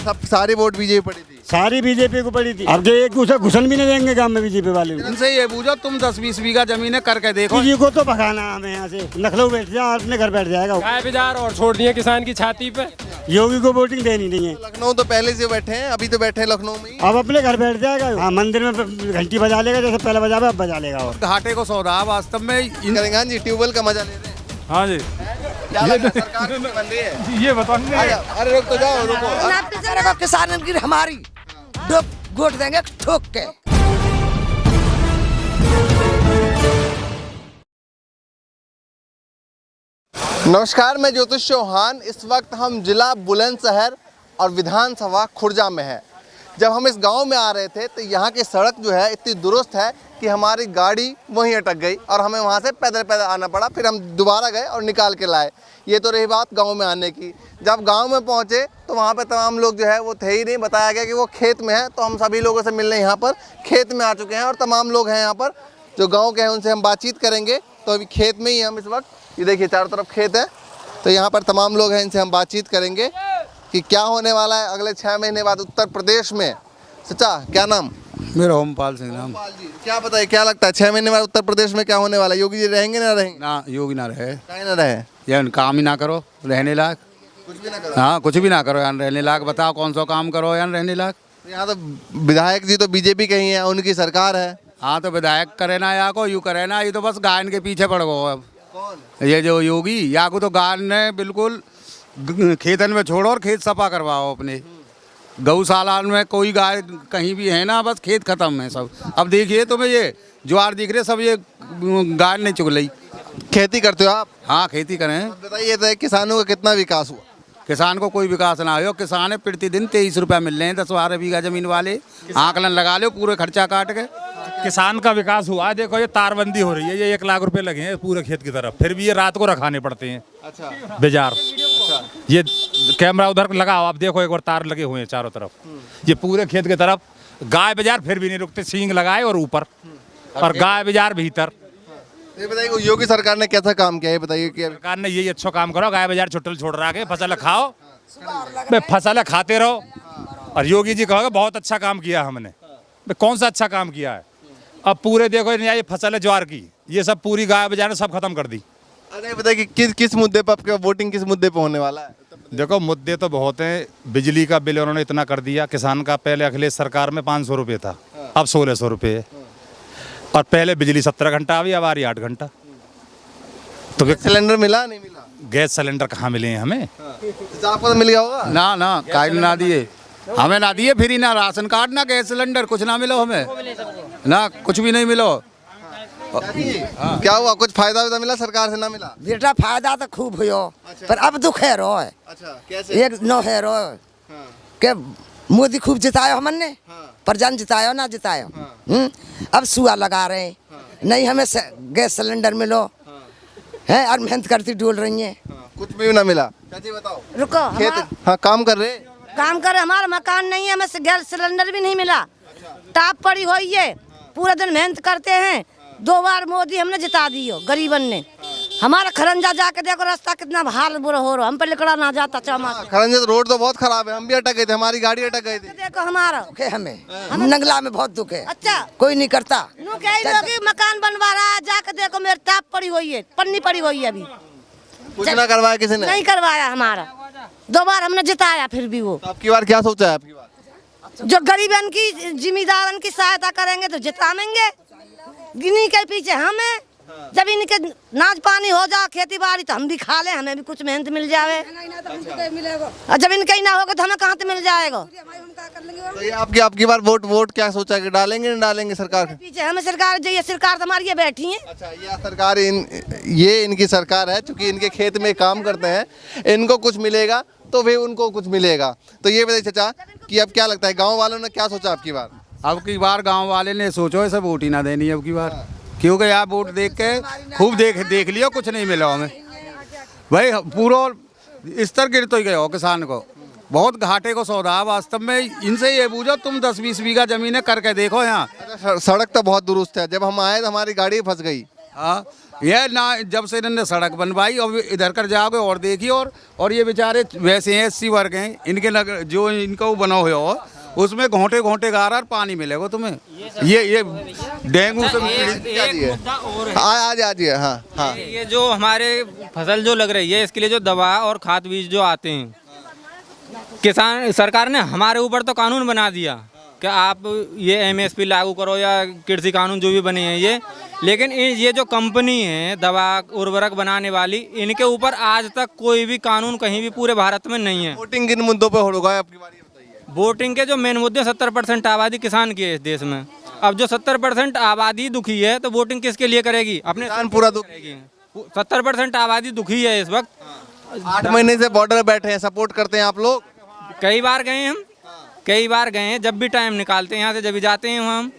सब सारी vote BJP पड़ी थी। सारी बीजेपी को पड़ी थी। अब एक दूसरे घुसन भी नहीं देंगे गांव में बीजेपी वाले। इनसे ये पूछो तुम 10-20 बीघा जमीन करके देखो। जी को तो भगाना हमें यहाँ से, लखनऊ बैठ जाए अपने घर बैठ जाएगा। गाय बाजार और छोड़ दिए किसान की छाती पे। योगी को वोटिंग देनी नहीं है। लखनऊ तो पहले से बैठे हैं, अभी तो बैठे हैं लखनऊ में ही। अब अपने घर बैठ जाएगा। हाँ, मंदिर में घंटी बजा लेगा जैसे पहले बजावे अब बजा लेगा। और घाटे को सौदा वास्तव में करेंगे जी, ट्यूबवेल का मजा ले रहे हैं। हाँ जी, क्या लग रहा है सरकार कितनी बन रही है? ये बताएंगे। अरे रुक तो जाओ, रुको। किसान की हमारी वोट देंगे ठोक के। नमस्कार, मैं ज्योतिष चौहान। इस वक्त हम जिला बुलंदशहर और विधानसभा खुर्जा में हैं। जब हम इस गांव में आ रहे थे तो यहाँ की सड़क जो है इतनी दुरुस्त है कि हमारी गाड़ी वहीं अटक गई और हमें वहाँ से पैदल पैदल आना पड़ा। फिर हम दोबारा गए और निकाल के लाए। ये तो रही बात गांव में आने की। जब गांव में पहुँचे तो वहाँ पे तमाम लोग जो है वो थे ही नहीं। बताया गया कि वो खेत में है, तो हम सभी लोगों से मिलने यहाँ पर खेत में आ चुके हैं और तमाम लोग हैं यहाँ पर जो गाँव के हैं, उनसे हम बातचीत करेंगे। तो अभी खेत में ही हम इस वक्त, ये देखिए चारों तरफ खेत है, तो यहाँ पर तमाम लोग हैं, इनसे हम बातचीत करेंगे कि क्या होने वाला है अगले 6 महीने बाद उत्तर प्रदेश में। चाचा क्या नाम? मेरा ओमपाल सिंह नाम। क्या बताइए, क्या लगता है 6 महीने बाद उत्तर प्रदेश में क्या होने वाला है? योगी जी रहेंगे ना रहेंगे? ना योगी ना रहे, कहीं ना रहे, यार काम ही ना करो रहने लायक। कुछ भी ना करो। हाँ कुछ भी ना करो यार रहने लायक। बताओ कौन सा काम करो यार रहने लायक। यहाँ तो विधायक जी तो बीजेपी के ही हैं, उनकी सरकार है। हाँ तो विधायक करे ना या को, यू करे ना, ये तो बस गायन के पीछे पड़ गो। अब कौन? ये जो योगी या को तो गायन ने बिल्कुल खेतन में छोड़ो और खेत सफा करवाओ अपने। गौशाला में कोई गाय कहीं भी है ना, बस खेत खत्म है सब। अब देखिए तुम्हें ये ज्वार दिख रहे सब, ये गाय नहीं चुग ली। खेती करते हो आप? हाँ खेती करें। अब बताइए तो किसानों का कितना विकास हुआ? किसान को कोई विकास ना हो। किसान है प्रतिदिन 23 रुपया मिल रहे हैं 10-12 बीघा जमीन वाले। आकलन लगा लो पूरे खर्चा काट के। किसान का विकास हुआ। देखो ये तारबंदी हो रही है, ये 1 लाख रुपए लगे हैं पूरे खेत की तरफ, फिर भी ये रात को रखाने पड़ते हैं। अच्छा, बाजार ये कैमरा उधर लगाओ, आप देखो एक बार तार लगे हुए हैं चारों तरफ, ये पूरे खेत की तरफ। गाय बाजार फिर भी नहीं रुकते, सींग लगाए और ऊपर, और गाय बाजार भीतर। ये बताइए योगी सरकार ने कैसा काम किया, ये बताइए। कि सरकार ने यही अच्छा काम करो, गाय बाजार छुट्टल छोड़ रहा के फसल खाओ, फसल खाते रहो। और योगी जी कहोगे बहुत अच्छा काम किया हमने। कौन सा अच्छा काम किया है? अब पूरे देखो ये फसल है ज्वार की, ये सब पूरी गाय बाजार ने सब खत्म कर दी। अरे बताइए कि किस मुद्दे पर आपका वोटिंग किस मुद्दे पे होने वाला है? देखो मुद्दे तो बहुत हैं। बिजली का बिल उन्होंने इतना कर दिया किसान का। पहले अखिलेश सरकार में 500 रुपये था, अब 1600 रुपये है। और पहले बिजली 17 घंटा आई, अब आ रही 8 घंटा। तो सिलेंडर मिला नहीं मिला? गैस सिलेंडर कहाँ मिले हैं हमें? तो आपको तो मिल गया होगा ना ना काय ना दिए हमें, ना दिए फ्री, ना राशन कार्ड, ना गैस सिलेंडर, कुछ ना मिलो हमें, ना कुछ भी नहीं मिलो। क्या हुआ, कुछ फायदा मिला सरकार से? ना मिला बेटा फायदा तो खूब हुआ। अच्छा। पर अब दुख है रो। अच्छा, कैसे? एक नो है रो के मोदी खूब जितायो हमने, पर जन जितायो ना जितायो। अब सुआ लगा रहे हैं, नहीं हमें गैस सिलेंडर मिलो है, और मेहनत करती डोल रही है, कुछ भी ना मिला। चाची बताओ। रुको, खेत हाँ काम कर रहे? काम करे, हमारा मकान नहीं है, हमें से गैस सिलेंडर भी नहीं मिला। टाप पड़ी हुई है, पूरा दिन मेहनत करते हैं। 2 बार मोदी हमने जिता दियो गरीबन ने। हमारा खरंजा जाके देखो रास्ता कितना हाल बुरा हो रहा, हम पे निकला ना जाता। खरंजा रोड तो बहुत खराब है, हम भी अटक गए थे, हमारी गाड़ी अटक गई थी। देखो हमारा दुख है हमें नंगला में बहुत दुख है। अच्छा कोई नहीं करता। मकान बनवा रहा है, जाके देखो मेरी टाप पड़ी हुई है, पन्नी पड़ी हुई है, अभी कुछ ना करवाया किसी ने? नहीं करवाया हमारा। 2 बार हमने जिताया, फिर भी वो। तो आपकी बार क्या सोचा है? आपकी बार जो गरीबन की जिम्मेदारन की सहायता करेंगे तो जिताएंगे। गिनी के पीछे हमें, जब इनके नाच पानी हो जा खेती बाड़ी तो हम भी खा ले, हमें भी कुछ मेहनत मिल जावे। और जब इनके ही ना होगा तो हमें कहाँ से मिल जाएगा? तो ये आपकी बार वोट क्या सोचा कि डालेंगे नहीं डालेंगे सरकार के पीछे हमें सरकार जो, ये सरकार तो हमारी ये बैठी है। अच्छा, ये सरकार ये इनकी सरकार है, चूंकि इनके खेत में काम करते हैं, इनको कुछ मिलेगा तो वे उनको कुछ मिलेगा। तो ये बताइए चाचा कि अब क्या लगता है गाँव वालों ने क्या सोचा आपकी बार? अब की बार गांव वाले ने सोचो ऐसे वोट ही ना देनी अब की बार, क्योंकि यार वोट देख के खूब देख लियो, कुछ नहीं मिला हमें भाई। पूरा स्तर गिर तो ही गया हो किसान को, बहुत घाटे को सौदा वास्तव में। इनसे ये पूछो तुम 10-20 बीघा जमीन करके देखो यहाँ। सड़क तो बहुत दुरुस्त है, जब हम आए तो हमारी गाड़ी फंस गई। हाँ ये ना जब से इन्होंने सड़क बनवाई और इधर कर जाओगे और देखिए और ये बेचारे वैसे हैं 80 वर्ग हैं इनके जो इनका वो बना हुआ हो उसमें घोंटे घोंटे गारा और पानी मिलेगा तुम्हें। ये डेंगू से आज ये हाँ हाँ ये जो हमारे फसल जो लग रही है इसके लिए जो दवा और खाद बीज जो आते हैं, किसान सरकार ने हमारे ऊपर तो कानून बना दिया कि आप ये MSP लागू करो या कृषि कानून जो भी बने हैं ये, लेकिन ये जो कंपनी है दवा उर्वरक बनाने वाली, इनके ऊपर आज तक कोई भी कानून कहीं भी पूरे भारत में नहीं है। वोटिंग किन मुद्दों पे होगा आपकी बारी बताइए। वोटिंग के जो मेन मुद्दे 70% आबादी किसान की है इस देश में। अब जो 70% आबादी दुखी है तो वोटिंग किसके लिए करेगी? अपने किसान पूरा दुख करेगी। 70% आबादी दुखी है इस वक्त। 8 महीने से बॉर्डर बैठे हैं, सपोर्ट करते हैं आप लोग? कई बार गए हम, कई बार गए हैं, जब भी टाइम निकालते हैं यहाँ से जब भी जाते हैं हम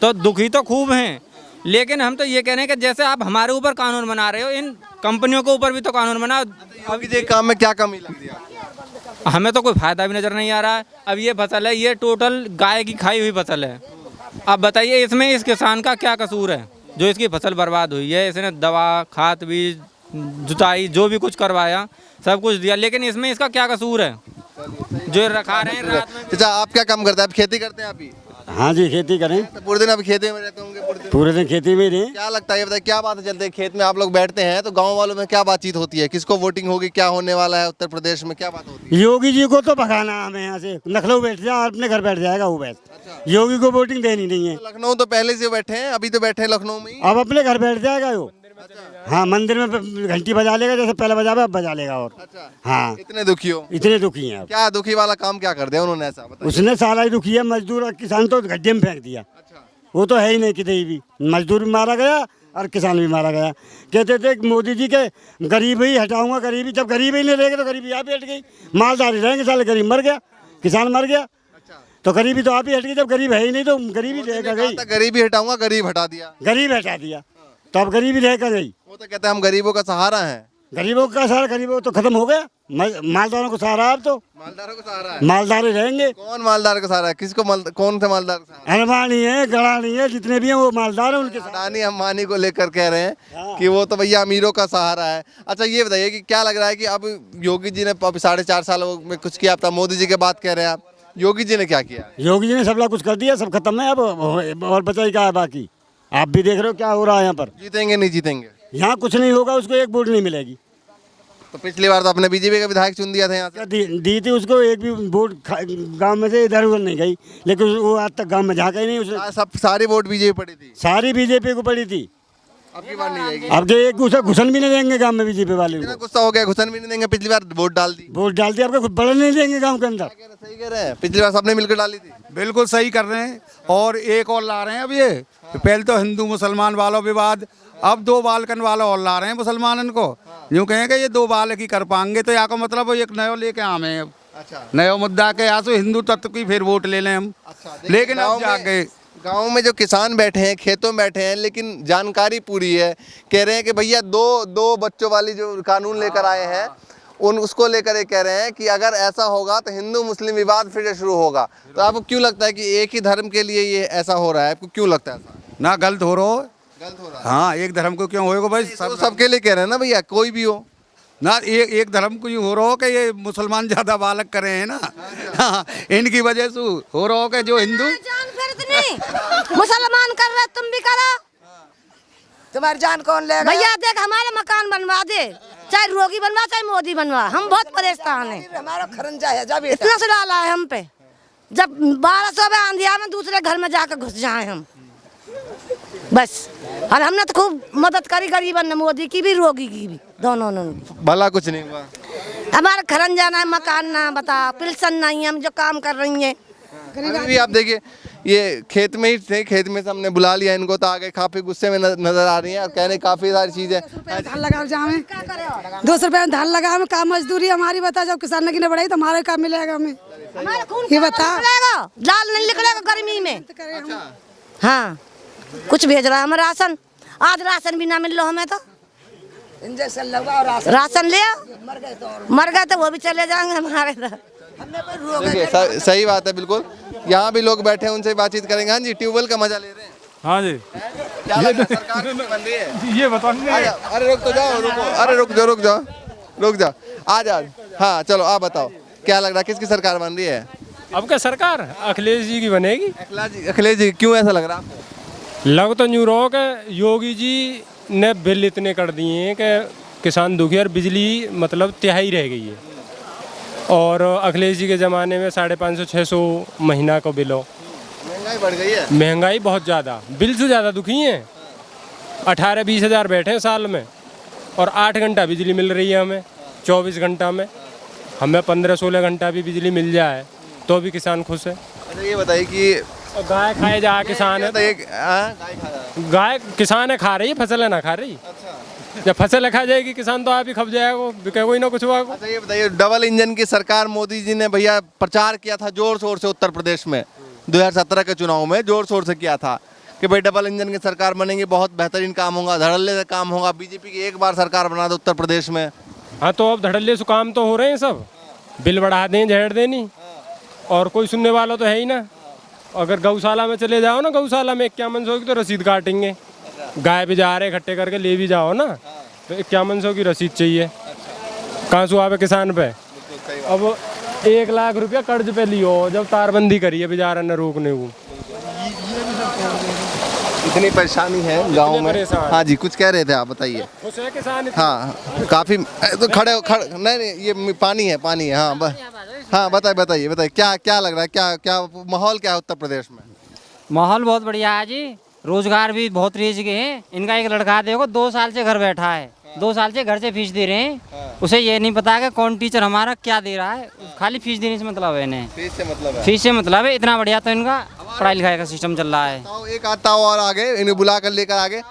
तो दुखी तो खूब हैं, लेकिन हम तो ये कह रहे हैं कि जैसे आप हमारे ऊपर कानून बना रहे हो इन कंपनियों के ऊपर भी तो कानून बनाओ। अभी ये काम में क्या कमी लग रही है आपको? हमें तो कोई फायदा भी नजर नहीं आ रहा है। अब ये फसल है, ये टोटल गाय की खाई हुई फसल है। अब बताइए इसमें इस किसान का क्या कसूर है जो इसकी फसल बर्बाद हुई है? इसने दवा खाद बीज जुताई जो भी कुछ करवाया सब कुछ दिया, लेकिन इसमें इसका क्या कसूर है जो रखा रहे हैं रात में? चाचा आप क्या काम करते हैं? आप खेती करते हैं? आप ही हाँ जी खेती करें, तो पूरे दिन आप खेती में रहते होंगे? पूरे दिन खेती में ही रहें। क्या लगता है ये बताइए, क्या बातें चलते हैं खेत में आप लोग बैठते हैं तो गांव वालों में क्या बातचीत होती है? किसको वोटिंग होगी, क्या होने वाला है उत्तर प्रदेश में, क्या बात होती है? योगी जी को तो भगाना हमें यहाँ से, लखनऊ बैठ जाए और अपने घर बैठ जाएगा वो बैठ। योगी को वोटिंग देनी नहीं है। लखनऊ तो पहले से बैठे हैं, अभी तो बैठे हैं लखनऊ में ही। अब अपने घर बैठ जाएगा वो। हाँ मंदिर में घंटी बजा लेगा, जैसे पहले बजावे अब बजा लेगा। और हाँ इतने दुखी हो? इतने दुखी हैं अब। क्या दुखी वाला काम क्या कर दिया उन्होंने ऐसा बताइए? उसने साला ही दुखी है, मजदूर और किसान तो गड्ढे में फेंक दिया। वो तो है ही नहीं कितने भी, मजदूर भी मारा गया और किसान भी मारा गया। कहते थे मोदी जी के गरीब ही हटाऊंगा, गरीबी, जब गरीब ही नहीं रहेगा तो गरीबी आप ही हट गई। मालदारी रहेंगे साले, गरीब मर गया, किसान मर गया, तो गरीबी तो आप ही हट गई। जब गरीब है ही नहीं तो गरीबी रहेगा गई। गरीबी हटाऊंगा, गरीब हटा दिया, गरीब हटा दिया तो अब गरीबी रहेगा गई। वो तो कहते हैं हम गरीबों का सहारा हैं। गरीबों का सहारा, गरीबों तो खत्म हो गया, मालदारों को सहारा। अब तो मालदारों का सहारा है। मालदारे रहेंगे। कौन मालदार का सहारा है? किसको कौन से मालदार का सहारा? अनवाणी है, गड़ानी है, जितने भी हैं वो मालदार है उनके साथ। अडानी अंबानी को लेकर कह रहे हैं कि वो तो भैया अमीरों का सहारा है। अच्छा ये बताइए कि क्या लग रहा है कि अब योगी जी ने 4.5 सालों में कुछ किया था, मोदी जी की बात कह रहे हैं आप, योगी जी ने क्या किया? योगी जी ने सब कुछ कर दिया, सब खत्म है। अब और बचा ही क्या है बाकी? आप भी देख रहे हो क्या हो रहा है यहाँ पर। जीतेंगे नहीं जीतेंगे? यहाँ कुछ नहीं होगा, उसको एक वोट नहीं मिलेगी। तो पिछली बार तो अपने बीजेपी का विधायक चुन दिया था यहाँ से। दी थी उसको, एक भी वोट गांव में से इधर उधर नहीं गई, लेकिन वो आज तक गांव में झाँका ही नहीं। उसने सब सारी वोट बीजेपी पड़ी थी, सारी बीजेपी को पड़ी थी। अब की बार नहीं जाएगी। अब जो एक घुसन भी नहीं देंगे गांव में बीजेपी वाले इतना को। गुस्सा हो गया, घुसन भी नहीं देंगे। पिछली बार वोट डाल दी, वोट डाल दिया, आपको बढ़ने नहीं देंगे गांव के अंदर। सही कह रहे हैं, पिछली बार सबने मिलकर डाली थी। बिल्कुल सही कर रहे हैं। और एक और ला रहे हैं अब ये, पहले तो हिंदू मुसलमान वालों विवाद, अब 2 बालकन वाला और ला रहे हैं मुसलमानन को। यूँ कहेंगे ये 2 बालक ही कर पाएंगे, तो यहाँ का मतलब एक नया लेके आवे हैं। अच्छा नया मुद्दा के यहाँ से हिंदू तत्व की फिर वोट ले लें हम। लेकिन अब जाके गांव में जो किसान बैठे हैं, खेतों में बैठे हैं, लेकिन जानकारी पूरी है, कह रहे हैं कि भैया दो बच्चों वाली जो कानून लेकर आए हैं उसको लेकर ये कह रहे हैं कि अगर ऐसा होगा तो हिंदू मुस्लिम विवाद फिर से शुरू होगा। तो आपको क्यों लगता है कि एक ही धर्म के लिए ये ऐसा हो रहा है? आपको क्यों लगता है ऐसा? ना गलत हो रहा हो। गलत हो रहा है? हाँ, एक धर्म को क्यों होएगा भाई? तो सबके लिए कह रहे हैं ना भैया, कोई भी हो ना। एक धर्म को यूँ हो रहा हो कि ये मुसलमान ज्यादा बालक करे हैं ना। हाँ, इनकी वजह से हो रहा हो कि जो हिंदू मुसलमान कर रहे तुम भी करो। तुम्हारी जान कौन लेगा? भैया देख हमारे मकान बनवा दे, चाहे रोगी बनवा चाहे मोदी बनवा, हम बहुत परेशान हैं। हमारा खरंजा है, जब इतना से डाला है हम पे, जब 1200 में आंधिया में दूसरे घर में जाकर घुस जाए हम बस। और हमने तो खूब मदद करी गरीबन ने, मोदी की भी रोगी की भी, दोनों ने। भला कुछ नहीं हुआ। हमारे खरंजा ना मकान ना, बता पिल्सन नहीं है, हम जो काम कर रही हैं। अभी भी आप देखिए ये खेत में ही थे, खेत में से हमने बुला लिया इनको, तो आगे काफी गुस्से में नजर आ रही हैं और कहने काफी सारी चीजें। धान लगा जाए 200 रुपये में धान लगा में काम मजदूरी हमारी, बता जब किसान की न बढ़ाई तो हमारे काम मिलेगा हमें? ये बता, लाल नहीं निकलेगा गर्मी में। हाँ कुछ भेज रहा है हमें राशन, आज राशन भी ना मिल रहा हमें तो। इंजेक्शन लगवा और राशन ले मर गए तो वो भी चले जाएंगे हमारे तो। देखिए सही बात है बिल्कुल। यहाँ भी लोग बैठे हैं, उनसे बातचीत करेंगे। हाँ जी, ट्यूबवेल का मजा ले रहे हैं? हाँ जी। क्या लग रहा है सरकार किसकी बन रही है? ये बताओ अरे रुक तो जाओ, रुको, अरे रुक जाओ, आ जाओ। हाँ चलो आप बताओ क्या लग रहा है किसकी सरकार बन रही है? अब क्या सरकार अखिलेश जी की बनेगी। अखिलेश जी क्यों ऐसा लग रहा है आपको? लग तो न्यू रहो कि योगी जी ने बिल इतने कर दिए हैं कि किसान दुखी और बिजली मतलब तिहाई रह गई है। और अखिलेश जी के ज़माने में 550-600 महीना का बिल हो। महंगाई बढ़ गई है। महंगाई बहुत ज़्यादा, बिल से ज़्यादा दुखी हैं। 18-20 हज़ार बैठे हैं साल में और 8 घंटा बिजली मिल रही है हमें 24 घंटा में। हमें 15-16 घंटा भी बिजली मिल जाए तो भी किसान खुश है। अच्छा ये बताइए कि गाय खाए जा किसान है, गाय किसान है खा रही है, फसल है ना खा रही। जब फसल खा जाएगी किसान तो आप ही खप जाएगा, बिकेगा ही ना कुछ हुआ। अच्छा ये बताइए डबल इंजन की सरकार मोदी जी ने भैया प्रचार किया था जोर शोर से उत्तर प्रदेश में 2017 के चुनाव में जोर शोर से किया था कि भाई डबल इंजन की सरकार बनेगी, बहुत बेहतरीन काम होगा, धड़ल्ले से काम होगा, बीजेपी की एक बार सरकार बना दो उत्तर प्रदेश में। हाँ तो अब धड़ल्ले से काम तो हो रहे हैं सब, बिल बढ़ा दें झेड़ देनी और कोई सुनने वाला तो है ही ना। अगर गौशाला में चले जाओ ना, गौशाला में 5100 की तो रसीद काटेंगे। गाय भी जा रहे इकट्ठे करके ले भी जाओ ना तो 5100 की रसीद चाहिए। कहाँ से आवे किसान पे? अब 1 लाख रुपया कर्ज पे लियो जब तारबंदी करी है बेचारा ने रोकने को। इतनी परेशानी है गाँव में। हाँ जी कुछ कह रहे थे आप बताइए। खुश है किसान? हाँ काफी तो खड़े नहीं ये पानी है हाँ बताइए क्या लग रहा है, क्या माहौल क्या है उत्तर प्रदेश में? माहौल बहुत बढ़िया है जी, रोजगार भी बहुत रेज गए हैं। इनका एक लड़का देखो 2 साल से घर बैठा है, 2 साल से घर से फीस दे रहे हैं। उसे ये नहीं पता कि कौन टीचर हमारा क्या दे रहा है, खाली फीस देने से मतलब है इन्हें। फीस से मतलब है। इतना बढ़िया तो इनका पढ़ाई लिखाई का सिस्टम चल रहा है। एक आता हो और आगे इन्हें बुला कर लेकर आगे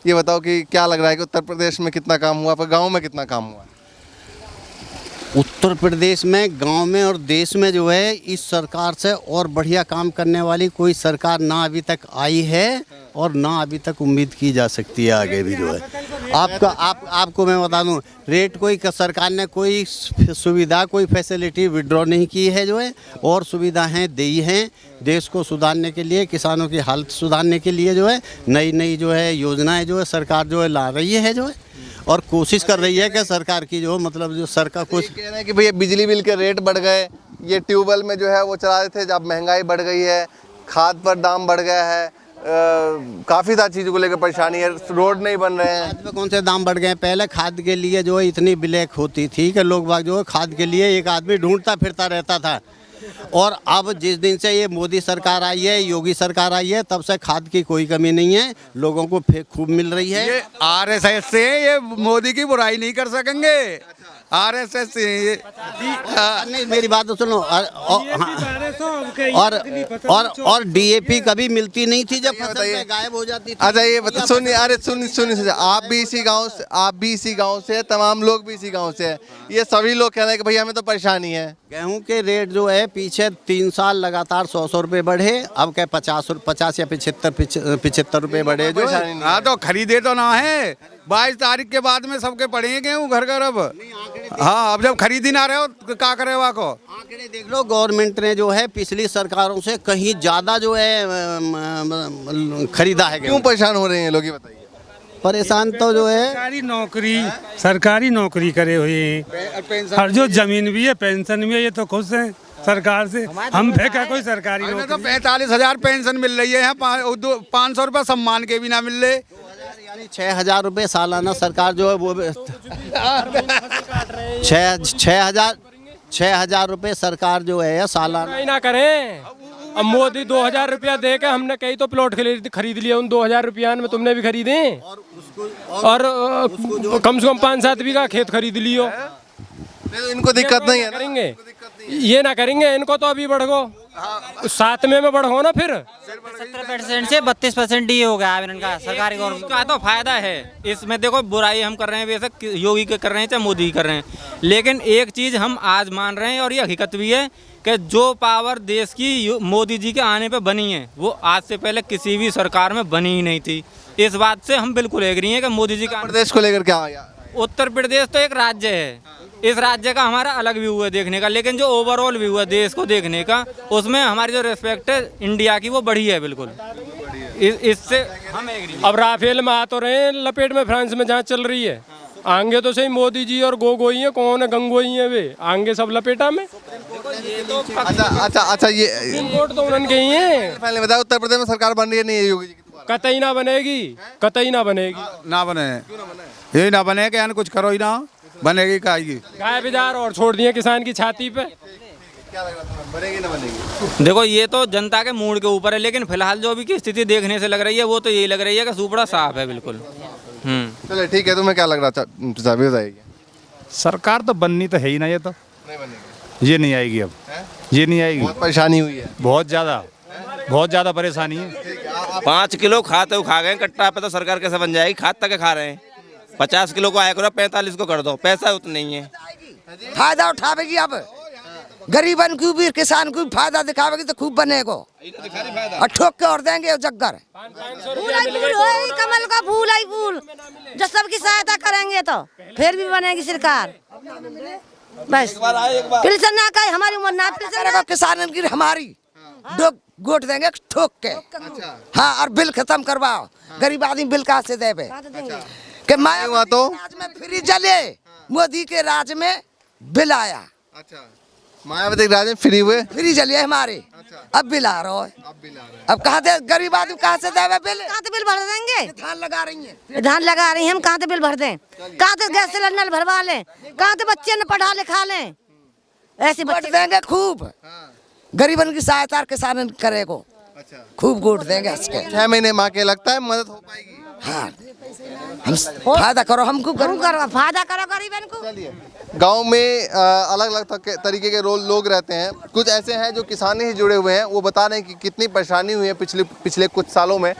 ये बताओ कि क्या लग रहा है कि उत्तर प्रदेश में कितना काम हुआ, पर गाँव में कितना काम हुआ? उत्तर प्रदेश में गांव में और देश में जो है इस सरकार से और बढ़िया काम करने वाली कोई सरकार ना अभी तक आई है और ना अभी तक उम्मीद की जा सकती है आगे भी जो है। आपको मैं बता दूं रेट कोई सरकार ने कोई सुविधा कोई फैसिलिटी विड्रॉ नहीं की है जो है, और सुविधाएं दी हैं देश को सुधारने के लिए, किसानों की हालत सुधारने के लिए जो है नई जो है योजनाएं जो है सरकार जो है ला रही है जो है, और कोशिश कर रही है कि सरकार की जो मतलब जो सरकार कुछ कह रहे हैं कि भैया बिजली बिल के रेट बढ़ गए, ये ट्यूबवेल में जो है वो चला रहे थे, जब महंगाई बढ़ गई है, खाद पर दाम बढ़ गया है, काफ़ी सारी चीज़ों को लेकर परेशानी है, रोड नहीं बन रहे हैं। खाद में कौन से दाम बढ़ गए? पहले खाद के लिए जो है इतनी ब्लैक होती थी कि लोग बाग जो है खाद के लिए एक आदमी ढूंढता फिरता रहता था, और अब जिस दिन से ये मोदी सरकार आई है, योगी सरकार आई है, तब से खाद की कोई कमी नहीं है, लोगों को खूब मिल रही है। ये आरएसएस से ये मोदी की बुराई नहीं कर सकेंगे। आरएसएस से नहीं मेरी बात तो सुनो। और डीएपी कभी मिलती नहीं थी जब फसल में गायब हो जाती थी। अच्छा ये बता सुनिए, अरे सुनिए आप भी इसी गांव से, तमाम लोग भी इसी गांव से हैं, ये सभी लोग कह रहे हैं कि भैया हमें तो परेशानी है। गेहूं के रेट जो है पीछे 3 साल लगातार 100 रुपए बढ़े, अब क्या 50 या 75 रुपए बढ़े जो है। हाँ तो खरीदे तो ना है, 22 तारीख के बाद में सबके पड़ेंगे गेहूँ घर घर। अब हाँ अब जब खरीद ही ना रहे हो तो क्या करे वहाँ को? आंकड़े देख लो, गवर्नमेंट ने जो है पिछली सरकारों से कहीं ज्यादा जो है खरीदा है। क्यों परेशान हो रहे हैं लोग ये बताइए? परेशान तो जो है सरकारी नौकरी करे हुए हैं, और जो जमीन भी है पेंशन भी है, ये तो खुश हैं सरकार से। हम फेंका कोई सरकारी नौकरी तो 45,000 पेंशन मिल रही है, 500 रुपये सम्मान के भी ना मिल रहे, यानी 6,000 रुपये सालाना सरकार जो है वो 6,000 रुपये सरकार जो है सालाना ना करें। अब मोदी 2,000 रुपया दे के हमने कई तो प्लॉट खरीद लिए, उन 2,000 रुपया में तुमने भी खरीदे, और कम से कम 5-7 बीघा खेत खरीद लियो। इनको दिक्कत नहीं है, करेंगे ये ना करेंगे, इनको तो अभी बढ़ो 7 में बढ़ो ना, फिर 70% से 32% ही हो गया इनका सरकारी गवर्नमेंट का। तो फायदा है इसमें। देखो बुराई हम कर रहे हैं बेशक योगी के कर रहे हैं चाहे मोदी कर रहे हैं, लेकिन एक चीज़ हम आज मान रहे हैं और ये हकीकत भी है कि जो पावर देश की मोदी जी के आने पे बनी है वो आज से पहले किसी भी सरकार में बनी ही नहीं थी। इस बात से हम बिल्कुल एग्री हैं कि मोदी जी का। प्रदेश को लेकर क्या आया? उत्तर प्रदेश तो एक राज्य है, इस राज्य का हमारा अलग व्यू है देखने का, लेकिन जो ओवरऑल व्यू है देश को देखने का, उसमें हमारी जो रिस्पेक्ट है इंडिया की वो बढ़ी है बिल्कुल। इससे हम एग्री। अब राफेल में आ तो रहे हैं लपेट में, फ्रांस में जांच चल रही है। आगे तो सही मोदी जी और गोगोई है, कौन है गंगोई है वे, आगे सब लपेटा में। अच्छा ये वोट तो उन्होंने ही है। पहले बताया उत्तर प्रदेश में सरकार बन रही है नहीं है योगी जी की दोबारा? कतई ना बनेगी, कतई ना बनेगी। ना बने, यही ना बने कि यानी कुछ करो ही ना, बनेगी का आएगी। गाय बाजार और छोड़ दिए किसान की छाती पे। क्या लग रहा है, बनेगी ना बनेगी? देखो ये तो जनता के मूड के ऊपर है, लेकिन फिलहाल जो अभी की स्थिति देखने से लग रही है वो तो यही लग रही है कि सुपड़ा साफ है बिल्कुल। चलो ठीक है, तुम्हें क्या लग रहा था? बताइए। सरकार तो बननी तो है ही ना, ये तो नहीं बनेगी, ये नहीं आएगी अब, ये नहीं आएगी। बहुत परेशानी हुई है, बहुत ज़्यादा परेशानी है। 5 किलो खाते खा गए कट्टा पे, तो सरकार कैसे बन जाएगी? खाद तक खा रहे हैं। 50 किलो को आया करो, 45 को कर दो, पैसा उतना नहीं है। फायदा उठावेगी अब, गरीबन को भी किसान को भी फायदा दिखावेगी तो खूब बनेगा, और ठोक के और देंगे जग्गर। कमल का फूल है फूल, जो सबकी सहायता करेंगे तो फिर भी बनेगी सरकार। बस पेंशन ना कहे, हमारी उम्र ना पेंशन, किसान की हमारी दो गोट देंगे ठोक के। हाँ, और बिल खत्म करवाओ, गरीब आदमी बिल कहाँ से देवे? कि माया तो राज में फ्री जले, मोदी के राज में बिल आया। अच्छा, मायावती के राज में फ्री जलिए हमारे। अब बिल आ रहा है, अब कहाँ दे गरीब आदमी, कहाँ से देवे बिल? कहाँ से बिल भर देंगे? धान लगा रही है, धान लगा रही हैं हम, कहाँ से बिल भर दें? कहाँ से गैस सिलेंडर भरवा लें? कहाँ से बच्चे ने पढ़ा लिखा लें? ऐसे वोट देंगे खूब, गरीबन की सहायता किसान करेगो, खूब वोट देंगे। 6 महीने माँ के लगता है मदद हो पाएगी। हाँ, हम फायदा करो, हमको करो, फायदा करो गरीबन को। चलिए, गांव में अलग अलग तरीके के लोग रहते हैं। कुछ ऐसे हैं जो किसानी से जुड़े हुए हैं, वो बता रहे हैं कि कितनी परेशानी हुई है पिछले कुछ सालों में।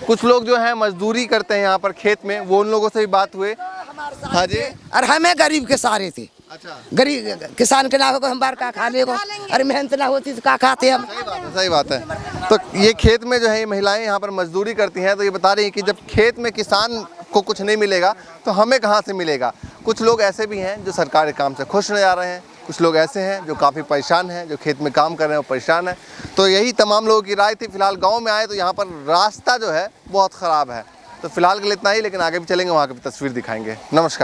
कुछ लोग जो हैं मजदूरी करते हैं यहाँ पर खेत में, वो उन लोगों से भी बात हुए। हाँ जी, और हमें गरीब के सारे थे। अच्छा, गरीब किसान के ना हो हम बार का खा लेगो, अरे मेहनत ना होती तो का खाते हम। सही बात है। तो ये खेत में जो है महिलाएं यहाँ पर मजदूरी करती हैं, तो ये बता रही हैं कि जब खेत में किसान को कुछ नहीं मिलेगा तो हमें कहाँ से मिलेगा। कुछ लोग ऐसे भी हैं जो सरकारी काम से खुश नजर आ रहे हैं, कुछ लोग ऐसे हैं जो काफ़ी परेशान हैं, जो खेत में काम कर रहे हैं वो परेशान हैं। तो यही तमाम लोगों की राय थी। फिलहाल गाँव में आए तो यहाँ पर रास्ता जो है बहुत ख़राब है। तो फिलहाल के लिए इतना ही, लेकिन आगे भी चलेंगे, वहाँ की भी तस्वीर दिखाएंगे। नमस्कार।